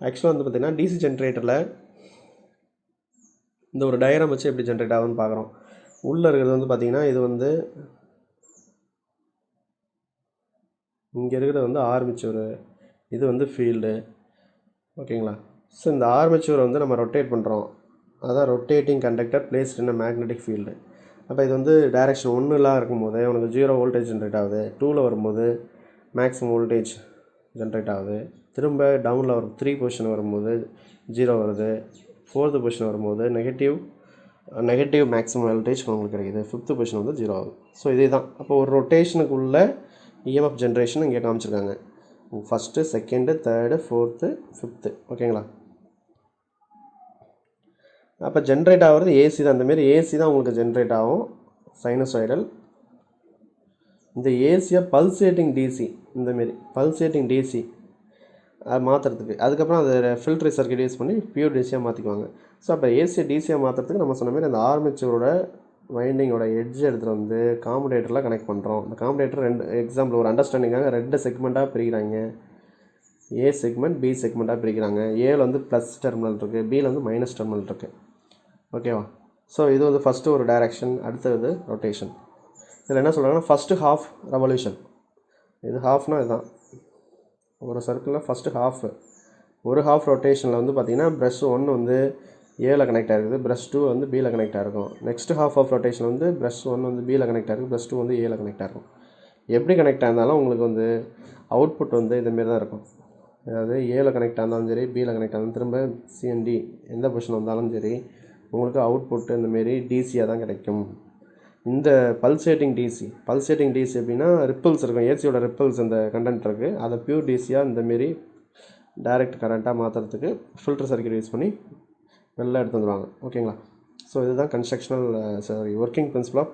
ஆக்சுவலாக வந்து பார்த்திங்கன்னா டிசி ஜென்ரேட்டரில் இந்த ஒரு டயக்ராம் வச்சு எப்படி ஜென்ரேட் ஆகுதுன்னு பார்க்குறோம். உள்ளே இருக்கிறது வந்து பார்த்திங்கன்னா இது வந்து இங்கே இருக்கிறது வந்து ஆர்மேச்சர், இது வந்து ஃபீல்டு. ஓகேங்களா? ஸோ இந்த ஆர்மேச்சரை வந்து நம்ம ரொட்டேட் பண்ணுறோம். அதான் ரொட்டேட்டிங் கண்டக்டர் பிளேஸ்ட் இன் மேக்னெட்டிக் ஃபீல்டு. அப்போ இது வந்து டைரெக்ஷன் 1லாம் இருக்கும்போது உனக்கு 0 வோல்டேஜ் ஜென்ரேட் ஆகுது. 2ல் வரும்போது மேக்ஸிமம் வோல்டேஜ் ஜென்ரேட் ஆகுது. திரும்ப டவுனில் வரும் 3 பொசிஷன் வரும்போது 0 வருது. 4th பொசிஷன் வரும்போது நெகட்டிவ் மேக்ஸிமம் வோல்டேஜ் உங்களுக்கு கிடைக்குது. 5th பொசிஷன் வந்து 0 ஆகுது. ஸோ இதே தான். அப்போ ஒரு ரொட்டேஷனுக்குள்ள இஎம்எஃப் ஜென்ரேஷன் இங்கே காமிச்சிருக்காங்க. First, second, third, 4th, 5th. ஓகேங்களா? அப்போ ஜென்ரேட் ஆகிறது ஏசி தான். இந்தமாரி ஏசி தான் உங்களுக்கு ஜென்ரேட் ஆகும், சைனசாய்டல். இந்த ஏசியை பல்சேட்டிங் டிசி, இந்தமாரி பல்சேட்டிங் டிசி அது மாற்றுறதுக்கு அதுக்கப்புறம் அதை ஃபில்ட்ரு சர்க்கியூட் யூஸ் பண்ணி பியூர் டிசியாக மாற்றிக்குவாங்க. ஸோ அப்போ ஏசியை டிசியாக மாற்றுறதுக்கு நம்ம சொன்ன மாதிரி அந்த ஆர்மேச்சரோட வைண்டிங்கோட எட்ஜ் எடுத்துகிட்டு வந்து காம்படேட்டரில் கனெக்ட் பண்ணுறோம். இந்த காம்படேட்டர் 2 எக்ஸாம்பிள் ஒரு அண்டர்ஸ்டாண்டிங்காக 2 செக்மெண்ட்டாக பிரிக்கிறாங்க. ஏ செக்மெண்ட், பி செக்மெண்ட்டாக பிரிக்கிறாங்க. ஏவில் வந்து ப்ளஸ் டெர்மினல் இருக்குது, பியில் வந்து மைனஸ் டெர்மினல் இருக்குது. ஓகேவா? ஸோ இது வந்து ஃபஸ்ட்டு ஒரு டைரக்ஷன், அடுத்தது ரொட்டேஷன். இதில் என்ன சொல்கிறாங்கன்னா ஃபஸ்ட்டு ஹாஃப் ரெவல்யூஷன். இது ஹாஃப்னால் இதுதான். ஒரு சர்க்கிளில் ஃபஸ்ட்டு ஹாஃப், ஒரு ஹாஃப் ரொட்டேஷனில் வந்து பார்த்திங்கன்னா ப்ரஷ் 1 வந்து ஏவில் கனெக்ட் ஆகிருக்குது, ப்ரஷ் 2 வந்து பியில் கனெக்ட் ஆகிருக்கும். நெக்ஸ்ட் ஹாஃப் ஆஃப் ரொட்டேஷன் வந்து ப்ரஷ் 1 வந்து பியில் கனெக்ட் ஆகிருக்கு, ப்ரஷ் 2 வந்து ஏவில் கனெக்ட் ஆகிருக்கும். எப்படி கனெக்ட் ஆயிருந்தாலும் உங்களுக்கு வந்து அவுட்புட் வந்து இதுமாரி தான் இருக்கும். அதாவது ஏவில் கனெக்ட் ஆனாலும் சரி, பியில் கனெக்ட் ஆனாலும் திரும்ப சிஎன்டி எந்த பொசிஷன் வந்தாலும் சரி உங்களுக்கு அவுட்புட்டு இந்தமாரி டிசியாக தான் கிடைக்கும். இந்த பல்சேட்டிங் டிசி அப்படின்னா ரிப்பிள்ஸ் இருக்கும், ஏசியோட ரிப்பிள்ஸ் இந்த கண்டென்ட் இருக்குது, அதை பியூர் டிசியாக இந்தமாரி டைரக்ட் கரண்ட்டாக மாற்றுறதுக்கு ஃபில்டர் சர்க்கியூட் யூஸ் பண்ணி வெளில எடுத்து வந்துடுவாங்க. ஓகேங்களா? ஸோ இதுதான் working principle of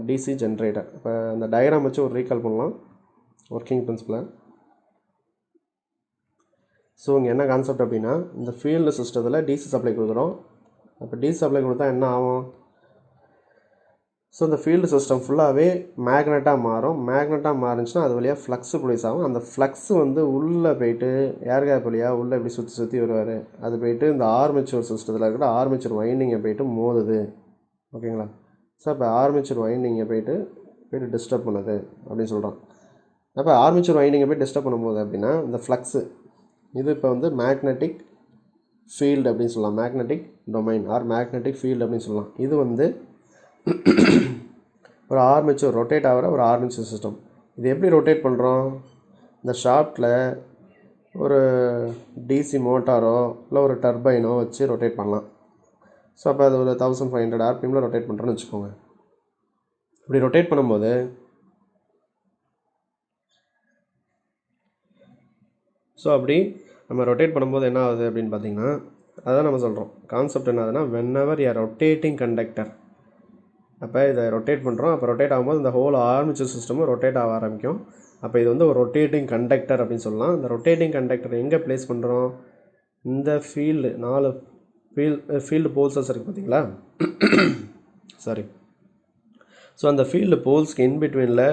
DC generator. இப்போ அந்த டயக்ராம் வச்சு ஒரு ரீகால் பண்ணலாம் ஒர்க்கிங் பிரின்சிபலை. ஸோ இங்கே என்ன கான்செப்ட் அப்படின்னா, இந்த ஃபீல்டு சிஸ்டத்தில் டிசி சப்ளை கொடுக்குறோம். அப்போ டிசி சப்ளை கொடுத்தா என்ன ஆகும்? ஸோ இந்த ஃபீல்டு சிஸ்டம் ஃபுல்லாகவே மேக்னெட்டாக மாறும். மேக்னெட்டாக மாறுச்சுன்னா அது வழியாக ஃப்ளக்ஸ் ப்ரொடியூஸ் ஆகும். அந்த ஃப்ளக்ஸ் வந்து உள்ளே போய்ட்டு ஏர் கேப் வழியாக உள்ளே இப்படி சுற்றி வருவார். அது போய்ட்டு இந்த ஆர்மேச்சர் சிஸ்டத்தில் இருக்கிற ஆர்மேச்சர் வைண்டிங்கை போய்ட்டு மோதுது. ஓகேங்களா? ஸோ அப்போ ஆர்மேச்சர் வைண்டிங்கை போய்ட்டு டிஸ்டர்ப் பண்ணுது அப்படின்னு சொல்கிறோம். அப்போ ஆர்மேச்சர் வைண்டிங்கை போய் டிஸ்டர்ப் பண்ணும்போது அப்படின்னா இந்த ஃப்ளக்ஸு இது இப்போ வந்து மேக்னெட்டிக் ஃபீல்டு அப்படின்னு சொல்லலாம், magnetic domain R magnetic field அப்படின்னு சொல்லலாம். இது வந்து ஒரு ஆர்மேச்சர் ரொட்டேட் ஆகிற ஒரு ஆர்மேச்சர் சிஸ்டம். இது எப்படி ரொட்டேட் பண்ணுறோம்? இந்த ஷாஃப்ட்டில் ஒரு டிசி மோட்டாரோ இல்லை ஒரு டர்பைனோ வச்சு ரொட்டேட் பண்ணலாம். ஸோ அப்போ அது ஒரு 1500 ஆர்பிஎம்மில் ரொட்டேட் பண்ணுறோன்னு வச்சுக்கோங்க. இப்படி ரொட்டேட் பண்ணும்போது அப்படி நம்ம ரொட்டேட் பண்ணும்போது என்ன ஆகுது அப்படின்னு பார்த்தீங்கன்னா, அதான் நம்ம சொல்கிறோம் கான்செப்ட் என்ன ஆகுதுன்னா, whenever you are rotating conductor. அப்போ இதை ரொட்டேட் பண்ணுறோம். அப்போ ரொட்டேட் ஆகும்போது இந்த ஹோல் ஆர்மேச்சர் சிஸ்டமும் ரொட்டேட் ஆக ஆரம்பிக்கும். அப்போ இது வந்து ஒரு ரொட்டேட்டிங் கண்டக்டர் அப்படின்னு சொல்லலாம். இந்த ரொட்டேட்டிங் கண்டக்டர் எங்கே ப்ளேஸ் பண்ணுறோம்? இந்த ஃபீல்டு 4 ஃபீல்டு போல்ஸஸ் இருக்குது பார்த்தீங்களா? சாரி. ஸோ அந்த ஃபீல்டு போல்ஸ்க்கு இன்பிட்வீனில்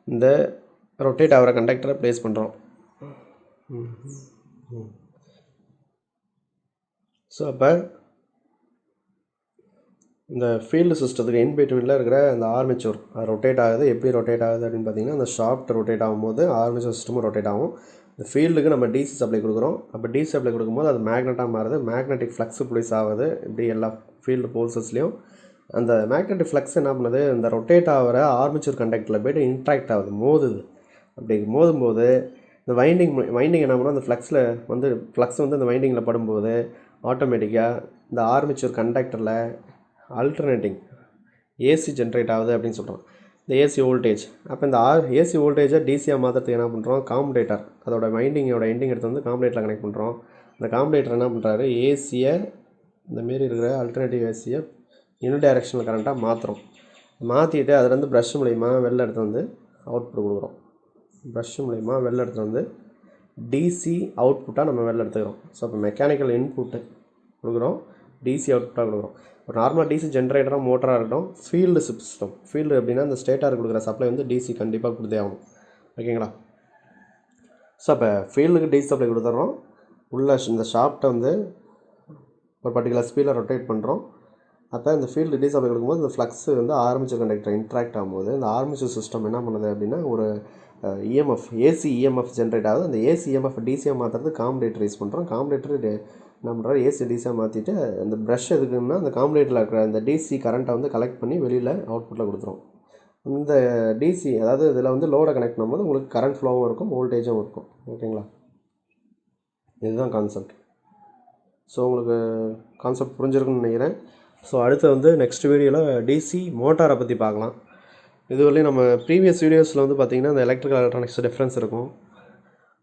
இந்த ரொட்டேட் ஆகிற கண்டக்டரை ப்ளேஸ் பண்ணுறோம். ஸோ அப்போ இந்த ஃபீல்டு சிஸ்டத்துக்கு இன்பிட்வீனில் இருக்கிற அந்த ஆர்மேச்சர் அது ரொட்டேட் ஆகுது. எப்படி ரொட்டேட் ஆகுது அப்படின்னு பார்த்தீங்கன்னா, அந்த ஷாஃப்ட் ரொட்டேட் ஆகும்போது ஆர்மேச்சர் சிஸ்டமும் ரொட்டேட் ஆகும். இந்த ஃபீல்டுக்கு நம்ம டிசி சப்ளை கொடுக்குறோம். அப்போ டிசி சப்ளை கொடுக்கும்போது அது மேக்னெட்டாக மாறுது, மேக்னெட்டிக் ஃப்ளக்ஸ் ப்ரொடியூஸ் ஆகுது. இப்படி எல்லா ஃபீல்டு போல்சஸ்லேயும் அந்த மேக்னெட்டிக் ஃப்ளக்ஸ் என்ன பண்ணுது? இந்த ரொட்டேட் ஆகிற ஆர்மேச்சர் கண்டக்டரில் போய்ட்டு இன்ட்ராக்ட் ஆகுது, மோதுது. அப்படி மோதும்போது இந்த வைண்டிங் என்ன பண்ணும்? அந்த ஃப்ளக்ஸ் வந்து அந்த வைண்டிங்கில் படும்போது ஆட்டோமேட்டிக்காக இந்த ஆர்மேச்சர் கண்டக்டரில் ஆல்டர்னேட்டிங் ஏசி ஜென்ரேட் ஆகுது அப்படின்னு சொல்கிறோம். இந்த ஏசி வோல்டேஜ். அப்போ இந்த ஏசி வோல்டேஜை டிசியாக மாற்றுறதுக்கு என்ன பண்ணுறோம்? காம்படேட்டர் அதோட வைண்டிங்கோட எண்டிங் எடுத்து வந்து காம்படேட்டரில் கனெக்ட் பண்ணுறோம். அந்த காம்படேட்டர் என்ன பண்ணுறாரு? ஏசியை இந்தமாரி இருக்கிற ஆல்டர்னேட்டிவ் ஏசியை யூனி டைரெக்ஷனல் கரண்ட்டாக மாற்றுறோம். மாற்றிட்டு அதுலேருந்து ப்ரஷ் மூலிமா வெளில எடுத்து வந்து அவுட்புட் கொடுக்குறோம். ப்ரஷ் மூலிமா வெளில எடுத்து வந்து டிசி அவுட்புட்டாக நம்ம வெளில எடுத்துக்கிறோம். ஸோ அப்போ மெக்கானிக்கல் இன்புட்டு கொடுக்குறோம், டிசி அவுட்புட்டாக கொடுக்குறோம். ஒரு நார்மலாக டிசி ஜென்ரேட்டராக மோட்டராக இருக்கட்டும், ஃபீல்டு சிஸ்டம். ஃபீல்டு அப்படின்னா இந்த ஸ்டேட்டாருக்கு கொடுக்குற சப்ளை வந்து டிசி கண்டிப்பாக கொடுத்தே ஆகும். ஓகேங்களா? ஸோ அப்போ ஃபீல்டுக்கு டிசி சப்ளை கொடுத்துட்றோம். உள்ள இந்த ஷாஃப்ட்டை வந்து ஒரு பர்டிகுலர் ஸ்பீடில் ரொட்டேட் பண்ணுறோம். அப்போ இந்த ஃபீல்டு டி சப்ளை கொடுக்கும்போது இந்த ஃப்ளக்ஸ் வந்து ஆர்மேச்சர் கண்டக்டர் இன்ட்ராக்ட் ஆகும்போது இந்த ஆர்மேச்சர் சிஸ்டம் என்ன பண்ணுது அப்படின்னா ஒரு இஎம்எஃப் ஏசி இஎம்எஃப் ஜென்ரேட் ஆகுது. அந்த ஏசி இஎம்எஃப் டிசியாக மாற்றுறது காம்படேட்டர் யூஸ் பண்ணுறோம். காம்படேட்டர் என்ன பண்ணுறோம், ஏசி டிசியாக மாற்றிட்டு அந்த ப்ரஷ் எதுக்குன்னா அந்த காம்படேட்டரில் இருக்கிற அந்த டிசி கரண்ட்டை வந்து கலெக்ட் பண்ணி வெளியில் அவுட்புட்டில் கொடுத்துரும். இந்த டிசி அதாவது இதில் வந்து லோடை கனெக்ட் பண்ணும்போது உங்களுக்கு கரண்ட் ஃப்ளோவும் இருக்கும், வோல்டேஜும் இருக்கும். ஓகேங்களா, இதுதான் கான்செப்ட். ஸோ உங்களுக்கு கான்செப்ட் புரிஞ்சிருக்குன்னு நினைக்கிறேன். ஸோ அடுத்து வந்து நெக்ஸ்ட் வீடியோவில் டிசி மோட்டாரை பற்றி பார்க்கலாம். இதுவரையும் நம்ம ப்ரீவியஸ் வீடியோஸில் வந்து பார்த்திங்கன்னா இந்த எலக்ட்ரிக்கல் எலக்ட்ரானிக்ஸ் டிஃப்ரென்ஸ் இருக்கும்.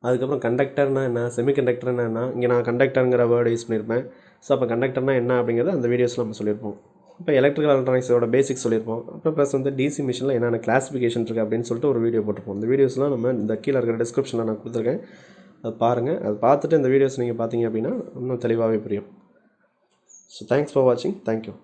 அதுக்கப்புறம் கண்டக்டர்னால் என்ன, செமிகண்டக்டர்னால் என்ன, இங்கே நான் கண்டக்டருங்கிற வேர்டு யூஸ் பண்ணியிருப்பேன். ஸோ அப்போ கண்டக்டர்னால் என்ன அப்படிங்கிறது அந்த வீடியோஸில் நம்ம சொல்லியிருப்போம். இப்போ எலக்ட்ரிக்கல் எலக்ட்ரானிக்ஸோட பேசிக்ஸ் சொல்லியிருப்போம். அப்புறம் ப்ளஸ் வந்து டிசி மிஷினில் என்னென்ன கிளாஸிஃபிகேஷன் இருக்குது அப்படின்னு சொல்லிட்டு ஒரு வீடியோ போட்டிருப்போம். இந்த வீடியோஸ்லாம் நம்ம இந்த கீழே இருக்கிற டிஸ்கிரிப்ஷனில் நான் கொடுத்துருக்கேன், அது பாருங்கள். அது பார்த்துட்டு இந்த வீடியோஸ் நீங்கள் பார்த்தீங்க அப்படின்னா இன்னும் தெளிவாகவே புரியும். ஸோ தேங்க்ஸ் ஃபார் வாட்சிங். தேங்க்யூ.